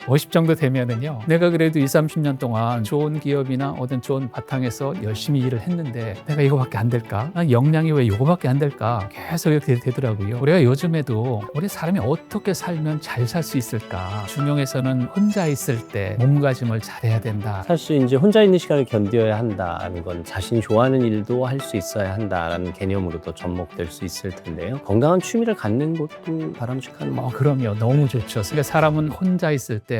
50 정도 되면은요, 내가 그래도 20, 30년 동안 좋은 기업이나 어떤 좋은 바탕에서 열심히 일을 했는데 내가 이거밖에 안 될까? 역량이 왜 이거밖에 안 될까? 계속 이렇게 되더라고요. 우리가 요즘에도 우리 사람이 어떻게 살면 잘 살 수 있을까? 중용에서는 혼자 있을 때 몸가짐을 잘해야 된다. 사실 이제 혼자 있는 시간을 견뎌야 한다는 건 자신이 좋아하는 일도 할 수 있어야 한다라는 개념으로도 접목될 수 있을 텐데요. 건강한 취미를 갖는 것도 바람직한 그럼요. 너무 좋죠. 그러니까 사람은 혼자 있을 때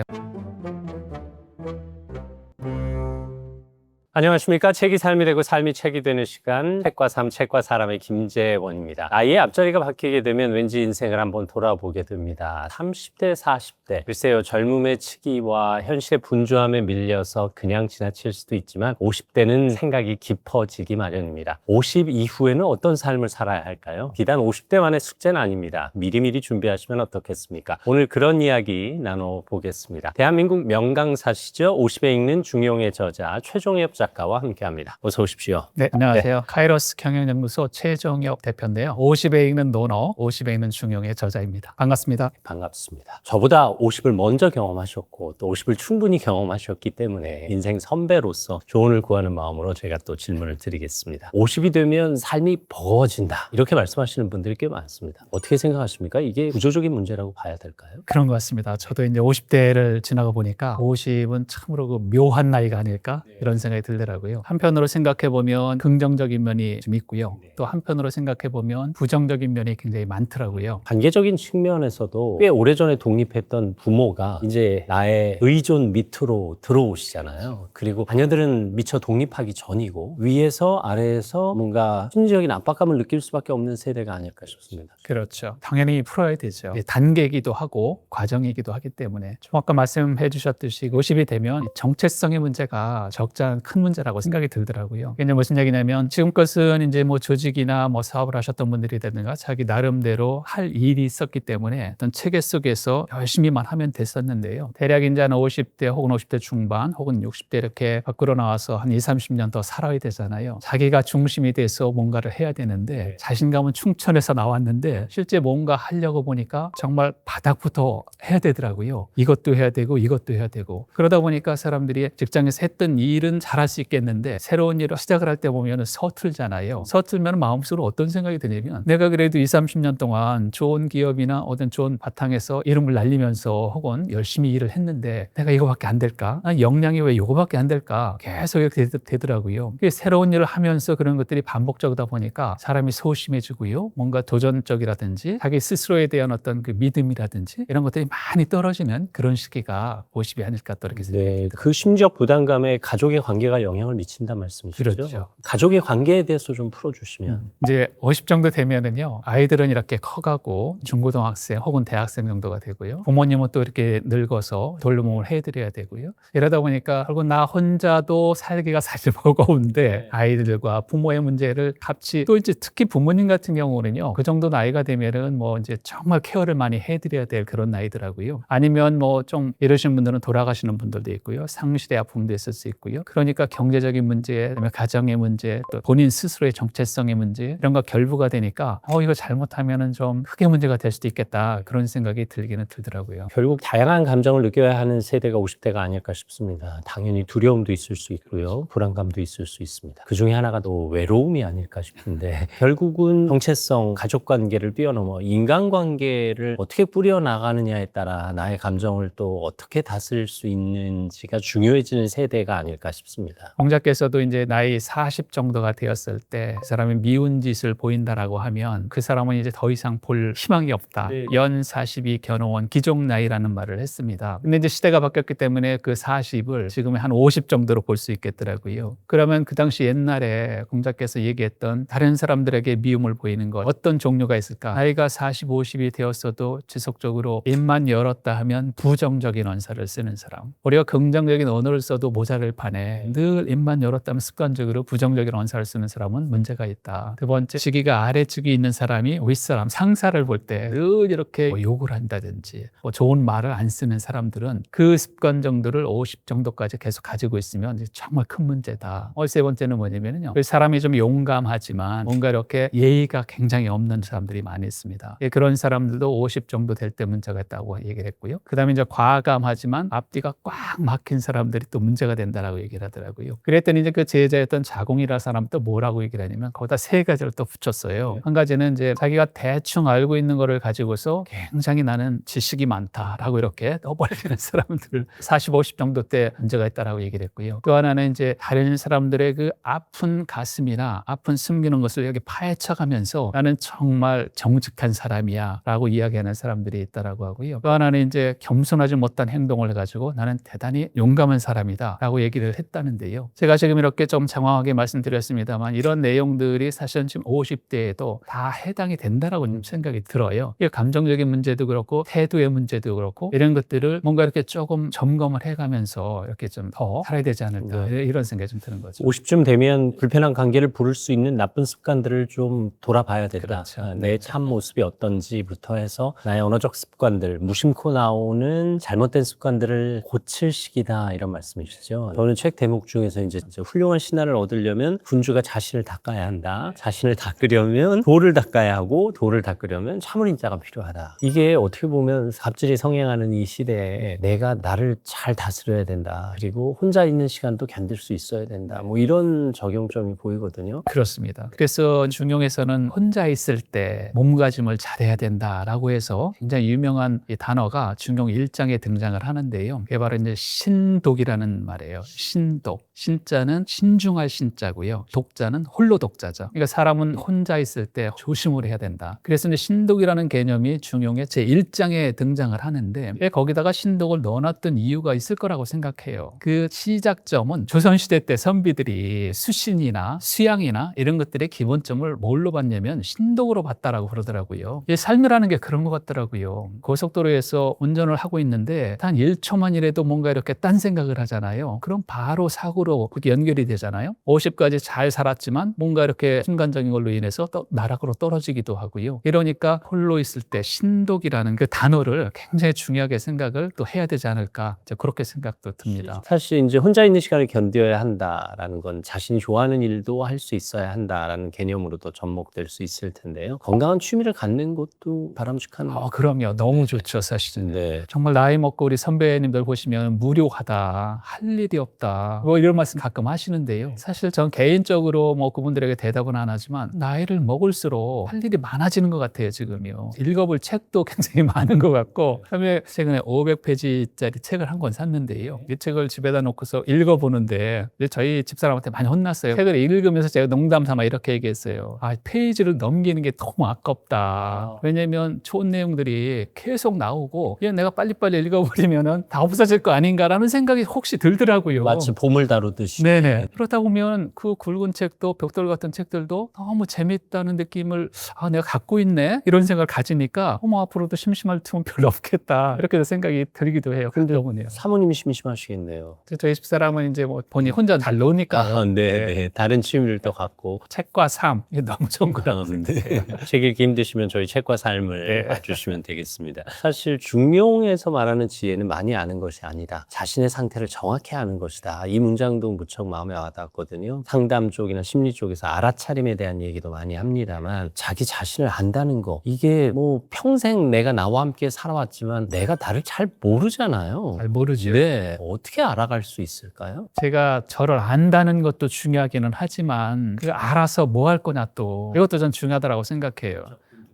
안녕하십니까. 책이 삶이 되고 삶이 책이 되는 시간, 책과 삶, 책과 사람의 김재원입니다. 나이의 앞자리가 바뀌게 되면 왠지 인생을 한번 돌아보게 됩니다. 30대, 40대. 글쎄요, 젊음의 치기와 현실의 분주함에 밀려서 그냥 지나칠 수도 있지만 50대는 생각이 깊어지기 마련입니다. 50 이후에는 어떤 삶을 살아야 할까요? 비단 50대만의 숙제는 아닙니다. 미리미리 준비하시면 어떻겠습니까? 오늘 그런 이야기 나눠보겠습니다. 대한민국 명강사시죠. 50에 읽는 중용의 저자 최종엽 작가와 함께합니다. 어서 오십시오. 네, 안녕하세요. 카이로스 경영연구소 최종엽 대표인데요. 50에 읽는 논어, 50에 읽는 중용의 저자입니다. 반갑습니다. 반갑습니다. 저보다 50을 먼저 경험하셨고 또 50을 충분히 경험하셨기 때문에 인생 선배로서 조언을 구하는 마음으로 제가 또 질문을 드리겠습니다. 50이 되면 삶이 버거워진다. 이렇게 말씀하시는 분들이 꽤 많습니다. 어떻게 생각하십니까? 이게 구조적인 문제라고 봐야 될까요? 그런 것 같습니다. 저도 이제 50대를 지나가 보니까 50은 참으로 그 묘한 나이가 아닐까? 이런 생각이 들더라고요. 한편으로 생각해 보면 긍정적인 면이 좀 있고요. 또 한편으로 생각해 보면 부정적인 면이 굉장히 많더라고요. 관계적인 측면에서도 꽤 오래전에 독립했던 부모가 이제 나의 의존 밑으로 들어오시잖아요. 그리고 자녀들은 미처 독립하기 전이고 위에서 아래에서 뭔가 심리적인 압박감을 느낄 수밖에 없는 세대가 아닐까 싶습니다. 그렇죠. 당연히 풀어야 되죠. 단계이기도 하고 과정이기도 하기 때문에 좀 아까 말씀해 주셨듯이 50이 되면 정체성의 문제가 적지 않은 큰 문제라고 생각이 들더라고요. 이게 무슨 얘기냐면 지금껏은 이제 뭐 조직이나 뭐 사업을 하셨던 분들이라든가 자기 나름대로 할 일이 있었기 때문에 어떤 체계 속에서 열심히만 하면 됐었는데요. 대략 이제 한 50대 혹은 50대 중반 혹은 60대 이렇게 밖으로 나와서 한 20, 30년 더 살아야 되잖아요. 자기가 중심이 돼서 뭔가를 해야 되는데 자신감은 충천해서 나왔는데 실제 뭔가 하려고 보니까 정말 바닥부터 해야 되더라고요. 이것도 해야 되고 이것도 해야 되고 그러다 보니까 사람들이 직장에서 했던 일은 잘할 수 있겠는데 새로운 일을 시작을 할 때 보면 서툴잖아요. 서툴면 마음속으로 어떤 생각이 드냐면 내가 그래도 20, 30년 동안 좋은 기업이나 어떤 좋은 바탕에서 이름을 날리면서 혹은 열심히 일을 했는데 내가 이거밖에 안 될까? 역량이 왜 이거밖에 안 될까? 계속 이렇게 되더라고요. 새로운 일을 하면서 그런 것들이 반복적이다 보니까 사람이 소심해지고요. 뭔가 도전적이라든지 자기 스스로에 대한 어떤 그 믿음이라든지 이런 것들이 많이 떨어지는 그런 시기가 50이 아닐까 또 이렇게 생각합니다. 네, 그 심리적 부담감에 가족의 관계가 영향을 미친단 말씀이시죠? 그렇죠. 가족의 관계에 대해서 좀 풀어주시면. 이제 50 정도 되면은요, 아이들은 이렇게 커가고 중고등학생 혹은 대학생 정도가 되고요. 부모님은 또 이렇게 늙어서 돌봄을 해드려야 되고요. 이러다 보니까 결국 나 혼자도 살기가 사실 버거운데 아이들과 부모의 문제를 같이 또 이제 특히 부모님 같은 경우는요, 그 정도 나이가 되면은 뭐 이제 정말 케어를 많이 해드려야 될 그런 나이더라고요. 아니면 뭐 좀 이러신 분들은 돌아가시는 분들도 있고요. 상실의 아픔도 있을 수 있고요. 그러니까 경제적인 문제, 그다음에 가정의 문제, 또 본인 스스로의 정체성의 문제 이런 거 결부가 되니까 이거 잘못하면은 좀 크게 문제가 될 수도 있겠다 그런 생각이 들기는 들더라고요. 결국 다양한 감정을 느껴야 하는 세대가 50대가 아닐까 싶습니다. 당연히 두려움도 있을 수 있고요. 불안감도 있을 수 있습니다. 그 중에 하나가 또 외로움이 아닐까 싶은데 결국은 정체성, 가족관계를 뛰어넘어 인간관계를 어떻게 뿌려나가느냐에 따라 나의 감정을 또 어떻게 다스릴 수 있는지가 중요해지는 세대가 아닐까 싶습니다. 공자께서도 이제 나이 40 정도가 되었을 때 그 사람이 미운 짓을 보인다라고 하면 그 사람은 이제 더 이상 볼 희망이 없다. 네. 연 40이 겨누온 기종 나이라는 말을 했습니다. 근데 이제 시대가 바뀌었기 때문에 그 40을 지금의 한 50 정도로 볼 수 있겠더라고요. 그러면 그 당시 옛날에 공자께서 얘기했던 다른 사람들에게 미움을 보이는 것 어떤 종류가 있을까? 나이가 40, 50이 되었어도 지속적으로 입만 열었다 하면 부정적인 언사를 쓰는 사람. 우리가 긍정적인 언어를 써도 모자랄 판에 늘 늘 입만 열었다면 습관적으로 부정적인 언사를 쓰는 사람은 문제가 있다. 두 번째, 직위가 아래쪽에 있는 사람이 윗사람, 상사를 볼 때 늘 이렇게 뭐 욕을 한다든지 뭐 좋은 말을 안 쓰는 사람들은 그 습관 정도를 50 정도까지 계속 가지고 있으면 이제 정말 큰 문제다. 세 번째는 뭐냐면요. 그 사람이 좀 용감하지만 뭔가 이렇게 예의가 굉장히 없는 사람들이 많이 있습니다. 그런 사람들도 50 정도 될 때 문제가 있다고 얘기를 했고요. 그 다음에 이제 과감하지만 앞뒤가 꽉 막힌 사람들이 또 문제가 된다라고 얘기를 하더라고요. 그랬더니 이제 그 제자였던 자공이라는 사람 또 뭐라고 얘기를 하냐면 거기다 세 가지를 또 붙였어요. 한 가지는 이제 자기가 대충 알고 있는 거를 가지고서 굉장히 나는 지식이 많다라고 이렇게 떠벌리는 사람들 40, 50 정도 때 문제가 있다라고 얘기를 했고요. 또 하나는 이제 다른 사람들의 그 아픈 가슴이나 아픈 숨기는 것을 여기 파헤쳐가면서 나는 정말 정직한 사람이야 라고 이야기하는 사람들이 있다라고 하고요. 또 하나는 이제 겸손하지 못한 행동을 해가지고 나는 대단히 용감한 사람이다 라고 얘기를 했다는데요. 제가 지금 이렇게 좀 장황하게 말씀드렸습니다만 이런 내용들이 사실은 지금 50대에도 다 해당이 된다라고 좀 생각이 들어요. 이 감정적인 문제도 그렇고 태도의 문제도 그렇고 이런 것들을 뭔가 이렇게 조금 점검을 해가면서 이렇게 좀 더 살아야 되지 않을까 이런 생각이 좀 드는 거죠. 50쯤 되면 불편한 관계를 부를 수 있는 나쁜 습관들을 좀 돌아봐야 된다. 그렇죠. 내 참 모습이 어떤지부터 해서 나의 언어적 습관들, 무심코 나오는 잘못된 습관들을 고칠 시기다 이런 말씀이시죠. 저는 책 대목 중에서 이제 훌륭한 신화를 얻으려면 군주가 자신을 닦아야 한다. 자신을 닦으려면 돌을 닦아야 하고 돌을 닦으려면 참을 인자가 필요하다. 이게 어떻게 보면 갑질이 성행하는 이 시대에 내가 나를 잘 다스려야 된다. 그리고 혼자 있는 시간도 견딜 수 있어야 된다. 뭐 이런 적용점이 보이거든요. 그렇습니다. 그래서 중용에서는 혼자 있을 때 몸가짐을 잘해야 된다라고 해서 굉장히 유명한 이 단어가 중용 1장에 등장을 하는데요. 그게 바로 이제 신독이라는 말이에요. 신독. 신자는 신중할 신자고요. 독자는 홀로 독자죠. 그러니까 사람은 혼자 있을 때 조심을 해야 된다. 그래서 이제 신독이라는 개념이 중용의 제1장에 등장을 하는데 왜 거기다가 신독을 넣어놨던 이유가 있을 거라고 생각해요. 그 시작점은 조선시대 때 선비들이 수신이나 수양이나 이런 것들의 기본점을 뭘로 봤냐면 신독으로 봤다라고 그러더라고요. 이 삶이라는 게 그런 것 같더라고요. 고속도로에서 운전을 하고 있는데 단 1초만이라도 뭔가 이렇게 딴 생각을 하잖아요. 그럼 바로 사고로 그게 연결이 되잖아요. 50까지 잘 살았지만 뭔가 이렇게 순간적인 걸로 인해서 또 나락으로 떨어지기도 하고요. 이러니까 홀로 있을 때 신독이라는 그 단어를 굉장히 중요하게 생각을 또 해야 되지 않을까 그렇게 생각도 듭니다. 사실 이제 혼자 있는 시간을 견뎌야 한다라는 건 자신이 좋아하는 일도 할 수 있어야 한다라는 개념으로도 접목될 수 있을 텐데요. 건강한 취미를 갖는 것도 바람직한. 그럼요. 너무 좋죠, 사실은. 네. 정말 나이 먹고 우리 선배님들 보시면 무료하다, 할 일이 없다, 뭐 이런 말씀 가끔 하시는데요. 사실 전 개인적으로 뭐 그분들에게 대답은 안 하지만 나이를 먹을수록 할 일이 많아지는 것 같아요, 지금요. 읽어볼 책도 굉장히 많은 것 같고, 그다음에 최근에 500페이지짜리 책을 한 권 샀는데요. 이 책을 집에다 놓고서 읽어보는데 저희 집사람한테 많이 혼났어요. 책을 읽으면서 제가 농담 삼아 이렇게 얘기했어요. 페이지를 넘기는 게 너무 아깝다. 왜냐면 좋은 내용들이 계속 나오고 그냥 내가 빨리빨리 읽어버리면은 다 없어질 거 아닌가라는 생각이 혹시 들더라고요. 마치 봄을 다루듯이. 네네. 그렇다 보면 그 굵은 책도 벽돌 같은 책들도 너무 재밌다는 느낌을 내가 갖고 있네 이런 생각을 가지니까 앞으로도 심심할 틈은 별로 없겠다 이렇게 생각이 들기도 해요. 그런 경우네요. 사모님이 심심하시겠네요. 저희 집사람은 이제 뭐 본인 혼자 잘 노니까 네. 다른 취미를 또 갖고. 책과 삶 이게 너무 좋은 거라고 생각해요. 책 읽기 힘드시면 저희 책과 삶을 봐주시면 되겠습니다. 사실 중용에서 말하는 지혜는 많이 아는 것이 아니다. 자신의 상태를 정확히 아는 것이다. 이 문장도 무척 마음에 와닿았거든요. 상담 쪽이나 심리 쪽에서 알아차림에 대한 얘기도 많이 합니다만 자기 자신을 안다는 거 이게 뭐 평생 내가 나와 함께 살아왔지만 내가 나를 잘 모르잖아요. 잘 모르죠. 네. 어떻게 알아갈 수 있을까요? 제가 저를 안다는 것도 중요하기는 하지만 그 알아서 뭐 할 거냐 또 이것도 전 중요하다고 생각해요.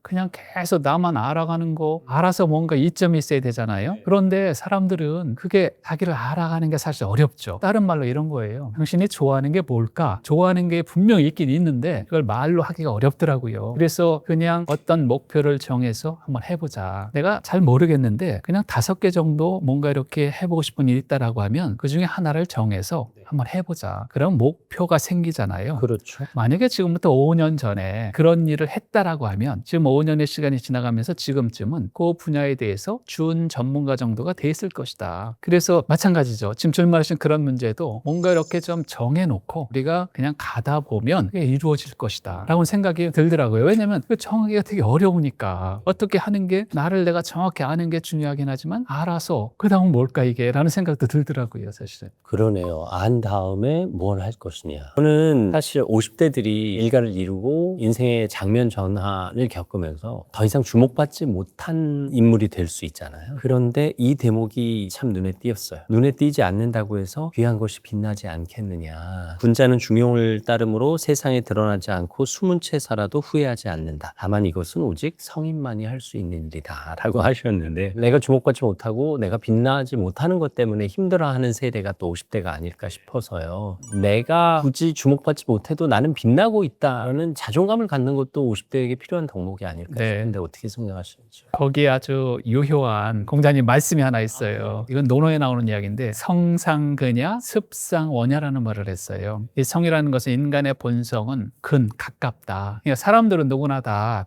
그냥 계속 나만 알아가는 거 알아서 뭔가 이점이 있어야 되잖아요. 그런데 사람들은 그게 자기를 알아가는 게 사실 어렵죠. 다른 말로 이런 거예요. 당신이 좋아하는 게 뭘까? 좋아하는 게 분명히 있긴 있는데 그걸 말로 하기가 어렵더라고요. 그래서 그냥 어떤 목표를 정해서 한번 해보자. 내가 잘 모르겠는데 그냥 5개 정도 뭔가 이렇게 해보고 싶은 일이 있다라고 하면 그중에 하나를 정해서 한번 해보자. 그럼 목표가 생기잖아요. 그렇죠. 만약에 지금부터 5년 전에 그런 일을 했다라고 하면 지금 5년의 시간이 지나가면서 지금쯤은 그 분야에 대해서 준 전문가 정도가 돼 있을 것이다. 그래서 마찬가지죠. 지금 질문하신 그런 문제도 뭔가 이렇게 좀 정해놓고 우리가 그냥 가다 보면 그게 이루어질 것이다 라고 생각이 들더라고요. 왜냐면 그 정하기가 되게 어려우니까 어떻게 하는 게 나를 내가 정확히 아는 게 중요하긴 하지만 알아서 그 다음은 뭘까 이게 라는 생각도 들더라고요. 사실은. 그러네요. 안 다음에 뭘 할 것이냐. 저는 사실 50대들이 일가를 이루고 인생의 장면 전환을 겪으면서 더 이상 주목받지 못한 인물이 될 수 있잖아요. 그런데 이 대목이 참 눈에 띄었어요. 눈에 띄지 않는다고 해서 귀한 것이 빛나지 않겠느냐. 군자는 중용을 따름으로 세상에 드러나지 않고 숨은 채 살아도 후회하지 않는다. 다만 이것은 오직 성인만이 할 수 있는 일이다 라고 하셨는데, 내가 주목받지 못하고 내가 빛나지 못하는 것 때문에 힘들어하는 세대가 또 50대가 아닐까 싶어서요. 내가 굳이 주목받지 못해도 나는 빛나고 있다는 자존감을 갖는 것도 50대에게 필요한 덕목이 아닐까 네. 싶은데 어떻게 생각하시는지요? 거기에 아주 유효한 공자님 말씀이 하나 있어요. 이건 논어에 나오는 이야기인데 성상근야 습상원야라는 말을 했어요. 이 성이라는 것은 인간의 본성은 가깝다. 그러니까 사람들은 누구나 다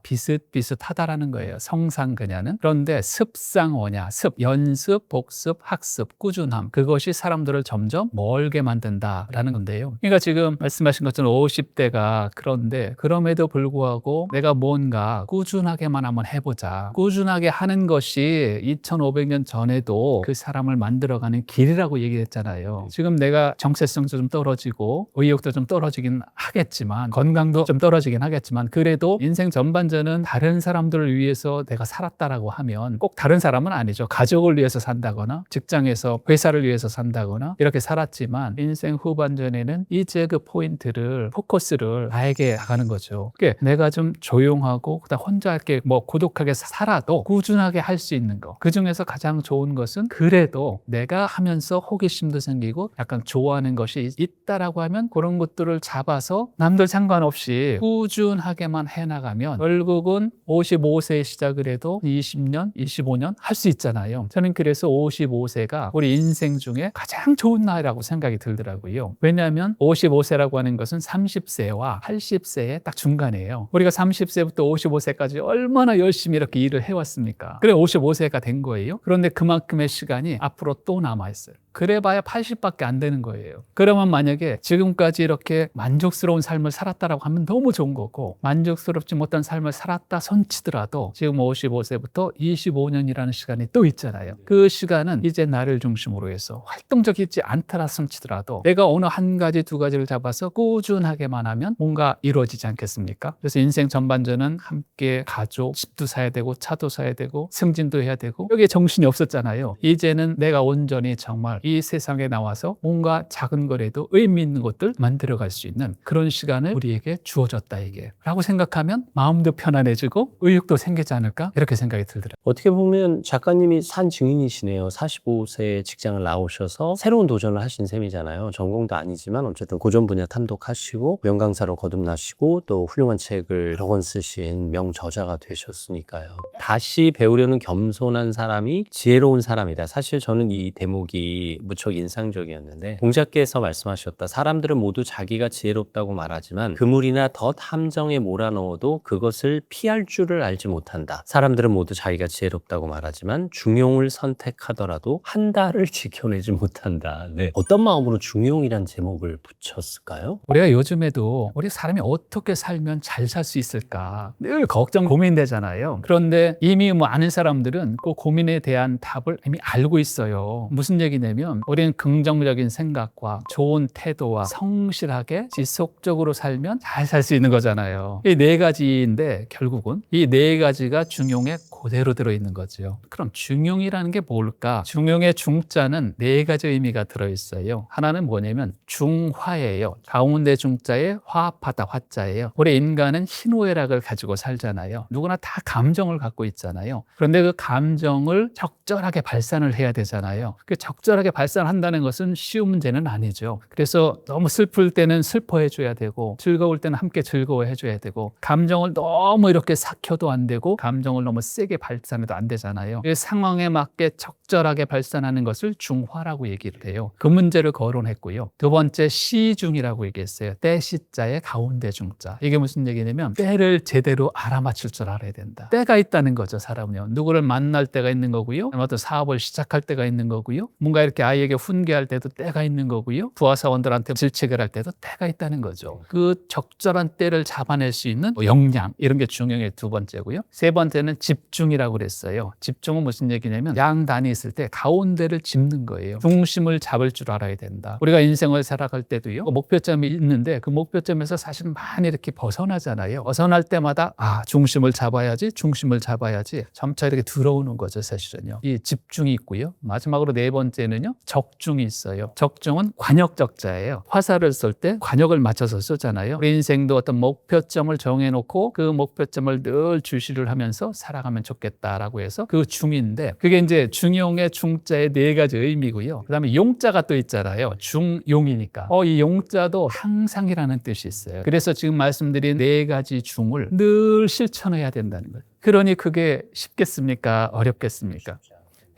비슷비슷하다라는 거예요. 성상근야는. 그런데 습상원야, 연습, 복습, 학습, 꾸준함, 그것이 사람들을 점점 멀게 만든다라는 건데요. 그러니까 지금 말씀하신 것처럼 50대가 그런데 그럼에도 불구하고 내가 뭔가 꾸준하게만 한번 해보자. 꾸준하게 하는 것이 2500년 전에도 그 사람을 만들어가는 길이라고 얘기했잖아요. 지금 내가 정체성도 좀 떨어지고 의욕도 좀 떨어지긴 하겠지만 건강도 좀 떨어지긴 하겠지만 그래도 인생 전반전은 다른 사람들을 위해서 내가 살았다라고 하면 꼭 다른 사람은 아니죠. 가족을 위해서 산다거나 직장에서 회사를 위해서 산다거나 이렇게 살았지만 인생 후반전에는 이제 그 포인트를 포커스를 나에게 나가는 거죠. 그게 내가 좀 조용하고 그다음 혼자 이렇게 뭐 고독하게 살아도 꾸준하게 할 수 있는 거. 그 중에서 가장 좋은 것은 그래도 내가 하면서 호기심도 생기고 약간 좋아하는 것이 있다라고 하면 그런 것들을 잡아서 남들 상관없이 꾸준하게만 해나가면 결국은 55세에 시작을 해도 20년, 25년 할 수 있잖아요. 저는 그래서 55세가 우리 인생 중에 가장 좋은 나이라고 생각이 들더라고요. 왜냐하면 55세라고 하는 것은 30세와 80세의 딱 중간이에요. 우리가 30세부터 55세까지 얼마나 열심히 이렇게 일을 해왔습니까? 그래 55세가 된 거예요. 그런데 그만큼의 시간이 앞으로 또 남아있어요. 그래봐야 80밖에 안 되는 거예요. 그러면 만약에 지금까지 이렇게 만족스러운 삶을 살았다라고 하면 너무 좋은 거고 만족스럽지 못한 삶을 살았다 손치더라도 지금 55세부터 25년이라는 시간이 또 있잖아요. 그 시간은 이제 나를 중심으로 해서 활동적이지 않더라 손치더라도 내가 어느 한 가지 두 가지를 잡아서 꾸준하게만 하면 뭔가 이루어지지 않겠습니까? 그래서 인생 전반전은 함께 가족, 집도 사야 되고 차도 사야 되고 승진도 해야 되고 여기에 정신이 없었잖아요. 이제는 내가 온전히 정말 이 세상에 나와서 뭔가 작은 거라도 의미 있는 것들 만들어갈 수 있는 그런 시간을 우리에게 주어졌다 이게 라고 생각하면 마음도 편안해지고 의욕도 생기지 않을까 이렇게 생각이 들더라고요. 어떻게 보면 작가님이 산 증인이시네요. 45세에 직장을 나오셔서 새로운 도전을 하신 셈이잖아요. 전공도 아니지만 어쨌든 고전 분야 탐독하시고 명강사로 거듭나시고 또 훌륭한 책을 여러 권 쓰신 명저자가 되셨으니까요. 다시 배우려는 겸손한 사람이 지혜로운 사람이다. 사실 저는 이 대목이 무척 인상적이었는데 공자께서 말씀하셨다. 사람들은 모두 자기가 지혜롭다고 말하지만 그물이나 덫 함정에 몰아넣어도 그것을 피할 줄을 알지 못한다. 사람들은 모두 자기가 지혜롭다고 말하지만 중용을 선택하더라도 한 달을 지켜내지 못한다. 네. 어떤 마음으로 중용이란 제목을 붙였을까요? 우리가 요즘에도 우리 사람이 어떻게 살면 잘 살 수 있을까 늘 걱정 고민되잖아요. 그런데 이미 뭐 아는 사람들은 그 고민에 대한 답을 이미 알고 있어요. 무슨 얘기냐면 우리는 긍정적인 생각과 좋은 태도와 성실하게 지속적으로 살면 잘 살 수 있는 거잖아요. 이 네 가지인데 결국은 이 네 가지가 중용에 그대로 들어있는 거죠. 그럼 중용이라는 게 뭘까? 중용의 중자는 네 가지 의미가 들어있어요. 하나는 뭐냐면 중화예요. 가운데 중자에 화합하다 화자예요. 우리 인간은 희노애락을 가지고 살잖아요. 누구나 다 감정을 갖고 있잖아요. 그런데 그 감정을 적절하게 발산을 해야 되잖아요. 그 적절하게 발산한다는 것은 쉬운 문제는 아니죠. 그래서 너무 슬플 때는 슬퍼해줘야 되고 즐거울 때는 함께 즐거워해줘야 되고 감정을 너무 이렇게 삭혀도 안 되고 감정을 너무 세게 발산해도 안 되잖아요. 그 상황에 맞게 적절하게 발산하는 것을 중화라고 얘기를 해요. 그 문제를 거론했고요. 두 번째 시중이라고 얘기했어요. 때시자의 가운데 중자. 이게 무슨 얘기냐면 때를 제대로 알아 알아맞힐 줄 알아야 된다. 때가 있다는 거죠, 사람은요. 누구를 만날 때가 있는 거고요. 어떤 사업을 시작할 때가 있는 거고요. 뭔가 이렇게 아이에게 훈계할 때도 때가 있는 거고요. 부하 사원들한테 질책을 할 때도 때가 있다는 거죠. 그 적절한 때를 잡아낼 수 있는 역량, 이런 게 중요해. 두 번째고요. 세 번째는 집중이라고 그랬어요. 집중은 무슨 얘기냐면 양단이 있을 때 가운데를 짚는 거예요. 중심을 잡을 줄 알아야 된다. 우리가 인생을 살아갈 때도요. 목표점이 있는데 그 목표점에서 사실 많이 이렇게 벗어나잖아요. 벗어날 때마다 중심을 잡아야지, 중심을 잡아야지 점차 이렇게 들어오는 거죠, 사실은요. 이 집중이 있고요. 마지막으로 네 번째는요. 적중이 있어요. 적중은 관역적자예요. 화살을 쏠 때 관역을 맞춰서 쏘잖아요. 우리 인생도 어떤 목표점을 정해놓고 그 목표점을 늘 주시를 하면서 살아가면 좋겠다라고 해서 그 중인데, 그게 이제 중용의 중자의 네 가지 의미고요. 그 다음에 용자가 또 있잖아요. 중용이니까. 이 용자도 항상이라는 뜻이 있어요. 그래서 지금 말씀드린 네 가지 중을 늘 실천해야 된다는 거예요. 그러니 그게 쉽겠습니까? 어렵겠습니까?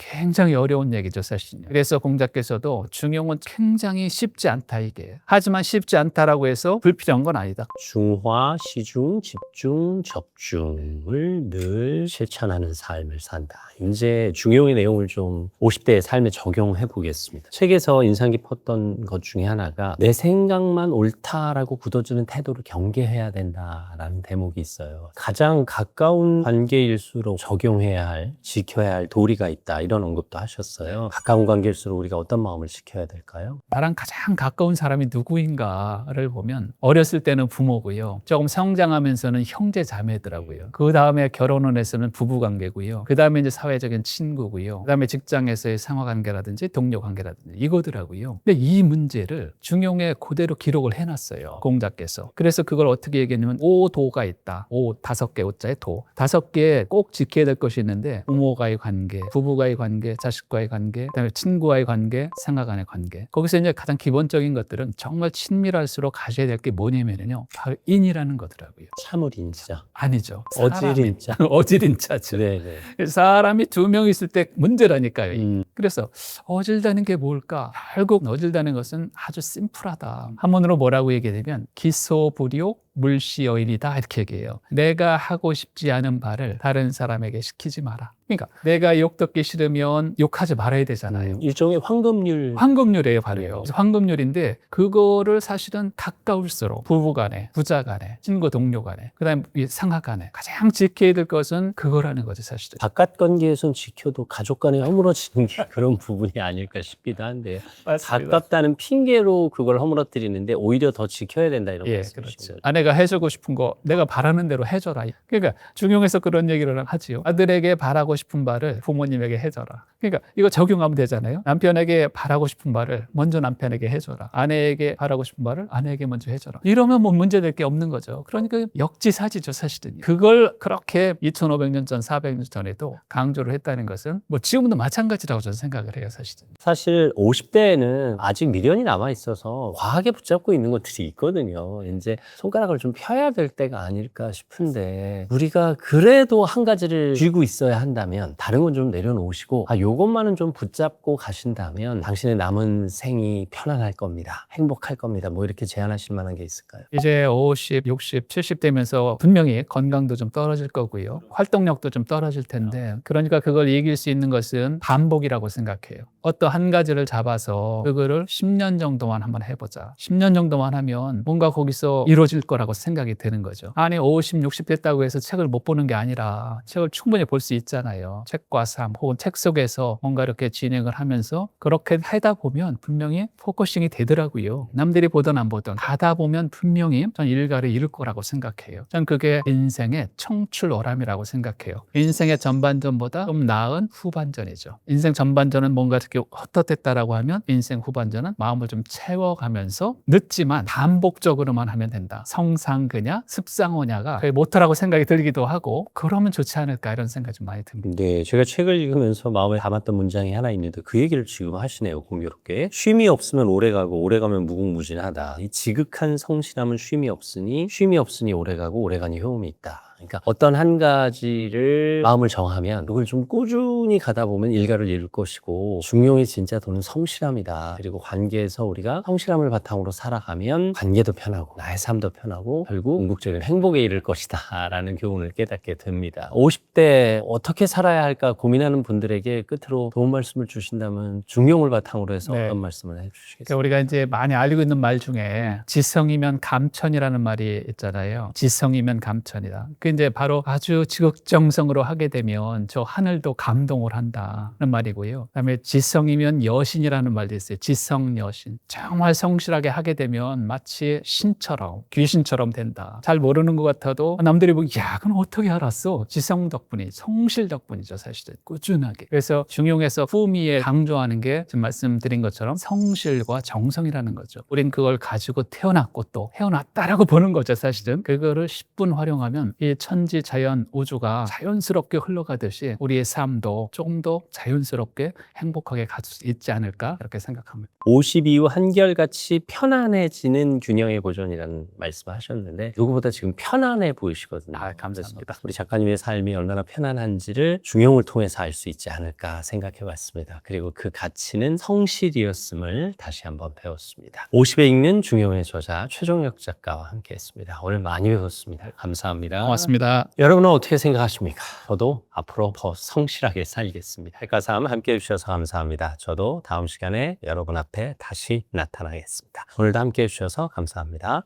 굉장히 어려운 얘기죠, 사실은요. 그래서 공자께서도 중용은 굉장히 쉽지 않다, 이게. 하지만 쉽지 않다라고 해서 불필요한 건 아니다. 중화, 시중, 집중, 접중을 늘 실천하는 삶을 산다. 이제 중용의 내용을 좀 50대의 삶에 적용해 보겠습니다. 책에서 인상 깊었던 것 중에 하나가 내 생각만 옳다라고 굳어지는 태도를 경계해야 된다라는 대목이 있어요. 가장 가까운 관계일수록 적용해야 할, 지켜야 할 도리가 있다. 이런 언급도 하셨어요. 가까운 관계일수록 우리가 어떤 마음을 지켜야 될까요? 나랑 가장 가까운 사람이 누구인가를 보면 어렸을 때는 부모고요. 조금 성장하면서는 형제 자매더라고요. 그 다음에 결혼을 해서는 부부 관계고요. 그 다음에 이제 사회적인 친구고요. 그 다음에 직장에서의 상하 관계라든지 동료 관계라든지 이거더라고요. 근데 이 문제를 중용에 그대로 기록을 해놨어요, 공자께서. 그래서 그걸 어떻게 얘기했냐면 오도가 있다. 다섯 개 오자에 도. 다섯 개 꼭 지켜야 될 것이 있는데 부모와의 관계, 부부와의 관계, 자식과의 관계, 그다음에 친구와의 관계, 상하 간의 관계. 거기서 이제 가장 기본적인 것들은 정말 친밀할수록 가져야 될 게 뭐냐면요, 바로 인이라는 거더라고요. 참을인자. 아니죠. 어질인자. 어질인자죠. 네네. 사람이 두 명 있을 때 문제라니까요. 그래서 어질다는 게 뭘까? 결국 어질다는 것은 아주 심플하다. 한문으로 뭐라고 얘기하냐면 기소불욕 물시여일이다, 이렇게 얘기해요. 내가 하고 싶지 않은 바를 다른 사람에게 시키지 마라. 그러니까 내가 욕 듣기 싫으면 욕하지 말아야 되잖아요. 일종의 황금률. 황금률이에요, 바로요. 황금률인데 그거를 사실은 가까울수록 부부 간에, 부자 간에, 친구 동료 간에, 그다음에 상하 간에 가장 지켜야 될 것은 그거라는 거죠, 사실은. 바깥 관계에선 지켜도 가족 간에 허물어지는 게 그런 부분이 아닐까 싶기도 한데, 맞습니다. 가깝다는 핑계로 그걸 허물어뜨리는데 오히려 더 지켜야 된다, 이런 예, 말씀이신 그렇죠. 거죠. 아내가 해주고 싶은 거 내가 바라는 대로 해줘라. 그러니까 중용에서 그런 얘기를 하지요. 아들에게 바라고 싶은 바를 부모님에게 해줘라. 그러니까 이거 적용하면 되잖아요. 남편에게 바라고 싶은 바를 먼저 남편에게 해줘라. 아내에게 바라고 싶은 바를 아내에게 먼저 해줘라. 이러면 뭐 문제될 게 없는 거죠. 그러니까 역지사지죠, 사실은. 그걸 그렇게 2500년 전, 400년 전에도 강조를 했다는 것은 뭐 지금도 마찬가지라고 저는 생각을 해요, 사실은. 사실 50대에는 아직 미련이 남아 있어서 과하게 붙잡고 있는 것들이 있거든요. 이제 손가락을 좀 펴야 될 때가 아닐까 싶은데, 우리가 그래도 한 가지를 쥐고 있어야 한다면 다른 건 좀 내려놓으시고 요것만은 좀 붙잡고 가신다면 당신의 남은 생이 편안할 겁니다. 행복할 겁니다. 뭐 이렇게 제안하실 만한 게 있을까요? 이제 50, 60, 70 되면서 분명히 건강도 좀 떨어질 거고요. 활동력도 좀 떨어질 텐데, 그러니까 그걸 이길 수 있는 것은 반복이라고 생각해요. 어떤 한 가지를 잡아서 그거를 10년 정도만 한번 해보자. 10년 정도만 하면 뭔가 거기서 이루어질 거라고 생각이 되는 거죠. 아니 50, 60 됐다고 해서 책을 못 보는 게 아니라 책을 충분히 볼 수 있잖아요. 책과 삶 혹은 책 속에서 뭔가 이렇게 진행을 하면서 그렇게 하다 보면 분명히 포커싱이 되더라고요. 남들이 보든 안 보든 하다 보면 분명히 전 일가를 이룰 거라고 생각해요. 전 그게 인생의 청출어람이라고 생각해요. 인생의 전반전보다 좀 나은 후반전이죠. 인생 전반전은 뭔가 이렇게 헛헛했다라고 하면 인생 후반전은 마음을 좀 채워가면서 늦지만 반복적으로만 하면 된다. 성상그냐 습상오냐가 거의 모토라고 생각이 들기도 하고, 그러면 좋지 않을까 이런 생각이 좀 많이 듭니다. 네, 제가 책을 읽으면서 마음에 담았던 문장이 하나 있는데 그 얘기를 지금 하시네요, 공교롭게. 쉼이 없으면 오래가고 오래가면 무궁무진하다. 이 지극한 성실함은 쉼이 없으니 오래가고 오래가니 효험이 있다. 그러니까 어떤 한 가지를 마음을 정하면 그걸 좀 꾸준히 가다 보면 일가를 이룰 것이고, 중용이 진짜 도는 성실함이다. 그리고 관계에서 우리가 성실함을 바탕으로 살아가면 관계도 편하고 나의 삶도 편하고 결국 궁극적인 행복에 이를 것이다 라는 교훈을 깨닫게 됩니다. 50대 어떻게 살아야 할까 고민하는 분들에게 끝으로 좋은 말씀을 주신다면 중용을 바탕으로 해서 네. 어떤 말씀을 해주시겠습니까? 그러니까 우리가 이제 많이 알고 있는 말 중에 지성이면 감천이라는 말이 있잖아요. 지성이면 감천이다. 그 이제 바로 아주 지극정성으로 하게 되면 저 하늘도 감동을 한다는 말이고요. 그다음에 지성이면 여신이라는 말도 있어요. 지성 여신. 정말 성실하게 하게 되면 마치 신처럼 귀신처럼 된다. 잘 모르는 것 같아도 남들이 보기 야, 그건 어떻게 알았어? 지성 덕분이, 성실 덕분이죠, 사실은. 꾸준하게. 그래서 중용에서 후미에 강조하는 게 지금 말씀드린 것처럼 성실과 정성이라는 거죠. 우린 그걸 가지고 태어났고 또 태어났다라고 보는 거죠, 사실은. 그거를 10분 활용하면 이 천지 자연 우주가 자연스럽게 흘러가듯이 우리의 삶도 조금 더 자연스럽게 행복하게 갈 수 있지 않을까 이렇게 생각합니다. 50 이후 한결같이 편안해지는 균형의 보존이라는 말씀을 하셨는데 누구보다 지금 편안해 보이시거든요. 감사합니다. 그래서 우리 작가님의 삶이 얼마나 편안한지를 중용을 통해서 알 수 있지 않을까 생각해 봤습니다. 그리고 그 가치는 성실이었음을 다시 한번 배웠습니다. 50에 읽는 중용의 저자 최종혁 작가와 함께 했습니다. 오늘 많이 배웠습니다. 감사합니다. 고맙습니다. 여러분은 어떻게 생각하십니까? 저도 앞으로 더 성실하게 살겠습니다. 핵가삼 함께 해주셔서 감사합니다. 저도 다음 시간에 여러분 앞에 다시 나타나겠습니다. 오늘도 함께 해주셔서 감사합니다.